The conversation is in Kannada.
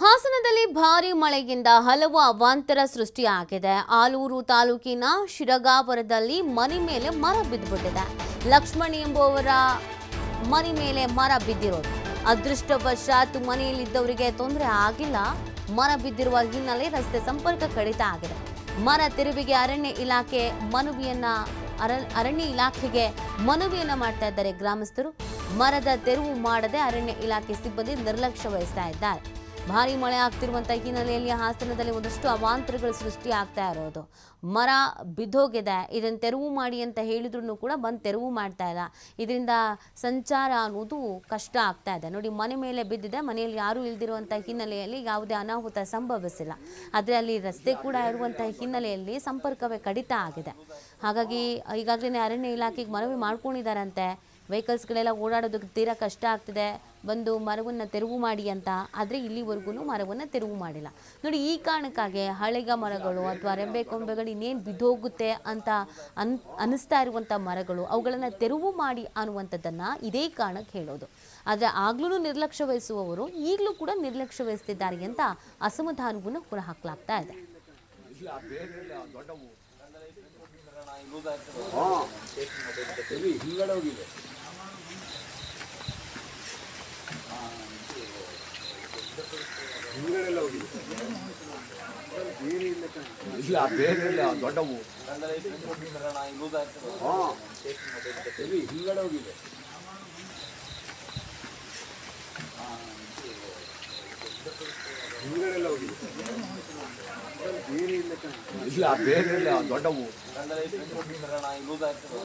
ಹಾಸನದಲ್ಲಿ ಭಾರೀ ಮಳೆಯಿಂದ ಹಲವು ಅವಾಂತರ ಸೃಷ್ಟಿಯಾಗಿದೆ. ಆಲೂರು ತಾಲೂಕಿನ ಶಿರಗಾಪುರದಲ್ಲಿ ಮನೆ ಮೇಲೆ ಮರ ಬಿದ್ದುಬಿಟ್ಟಿದೆ. ಲಕ್ಷ್ಮಣ್ ಎಂಬುವವರ ಮನೆ ಮೇಲೆ ಮರ ಬಿದ್ದಿರೋದು. ಅದೃಷ್ಟವಶಾತ್ ಮನೆಯಲ್ಲಿದ್ದವರಿಗೆ ತೊಂದರೆ ಆಗಿಲ್ಲ. ಮರ ಬಿದ್ದಿರುವ ಹಿನ್ನೆಲೆ ರಸ್ತೆ ಸಂಪರ್ಕ ಕಡಿತ ಆಗಿದೆ. ಮರ ತೆರವಿಗೆ ಅರಣ್ಯ ಇಲಾಖೆಗೆ ಮನವಿಯನ್ನ ಮಾಡ್ತಾ ಇದ್ದಾರೆ ಗ್ರಾಮಸ್ಥರು. ಮರದ ತೆರವು ಮಾಡದೆ ಅರಣ್ಯ ಇಲಾಖೆ ಸಿಬ್ಬಂದಿ ನಿರ್ಲಕ್ಷ್ಯ ವಹಿಸ್ತಾ ಇದ್ದಾರೆ. ಭಾರಿ ಮಳೆ ಆಗ್ತಿರುವಂತಹ ಹಿನ್ನೆಲೆಯಲ್ಲಿ ಹಾಸನದಲ್ಲಿ ಒಂದಷ್ಟು ಅವಾಂತರಗಳು ಸೃಷ್ಟಿ ಆಗ್ತಾ ಇರೋದು. ಮರ ಬಿದ್ದೋಗಿದೆ, ಇದನ್ನು ತೆರವು ಮಾಡಿ ಅಂತ ಹೇಳಿದ್ರು ಕೂಡ ಬಂದು ತೆರವು ಮಾಡ್ತಾ ಇಲ್ಲ. ಇದರಿಂದ ಸಂಚಾರ ಅನ್ನೋದು ಕಷ್ಟ ಆಗ್ತಾ ಇದೆ. ನೋಡಿ, ಮನೆ ಮೇಲೆ ಬಿದ್ದಿದೆ, ಮನೆಯಲ್ಲಿ ಯಾರೂ ಇಲ್ದಿರುವಂತಹ ಹಿನ್ನೆಲೆಯಲ್ಲಿ ಯಾವುದೇ ಅನಾಹುತ ಸಂಭವಿಸಿಲ್ಲ. ಆದರೆ ಅಲ್ಲಿ ರಸ್ತೆ ಕೂಡ ಇರುವಂತಹ ಹಿನ್ನೆಲೆಯಲ್ಲಿ ಸಂಪರ್ಕವೇ ಕಡಿತ ಆಗಿದೆ. ಹಾಗಾಗಿ ಈಗಾಗಲೇ ಅರಣ್ಯ ಇಲಾಖೆಗೆ ಮನವಿ ಮಾಡ್ಕೊಂಡಿದ್ದಾರಂತೆ. ವೆಹಿಕಲ್ಸ್ಗಳೆಲ್ಲ ಓಡಾಡೋದಕ್ಕೆ ತೀರಾ ಕಷ್ಟ ಆಗ್ತಿದೆ, ಬಂದು ಮರವನ್ನು ತೆರವು ಮಾಡಿ ಅಂತ. ಆದರೆ ಇಲ್ಲಿವರೆಗೂ ಮರವನ್ನು ತೆರವು ಮಾಡಿಲ್ಲ. ನೋಡಿ, ಈ ಕಾರಣಕ್ಕಾಗಿ ಹಳೆಗ ಮರಗಳು ಅಥವಾ ರೆಂಬೆ ಕೊಂಬೆಗಳು ಇನ್ನೇನು ಬಿದ್ದೋಗುತ್ತೆ ಅಂತ ಅನಿಸ್ತಾ ಇರುವಂಥ ಮರಗಳು, ಅವುಗಳನ್ನು ತೆರವು ಮಾಡಿ ಅನ್ನುವಂಥದ್ದನ್ನು ಇದೇ ಕಾರಣಕ್ಕೆ ಹೇಳೋದು. ಆದರೆ ಆಗ್ಲೂ ನಿರ್ಲಕ್ಷ್ಯ ವಹಿಸುವವರು ಈಗಲೂ ಕೂಡ ನಿರ್ಲಕ್ಷ್ಯ ವಹಿಸ್ತಿದ್ದಾರೆ ಅಂತ ಅಸಮಾಧಾನವನ್ನು ಹೊರಹಾಕಲಾಗ್ತಾ ಇದೆ. ಇಲ್ಲ ಬೇರೆ ದೊಡ್ಡವು ಹಿಂಗಡೆ ಹೋಗಿದೆ. ಇಲ್ಲ ಬೇರೆ ದೊಡ್ಡವು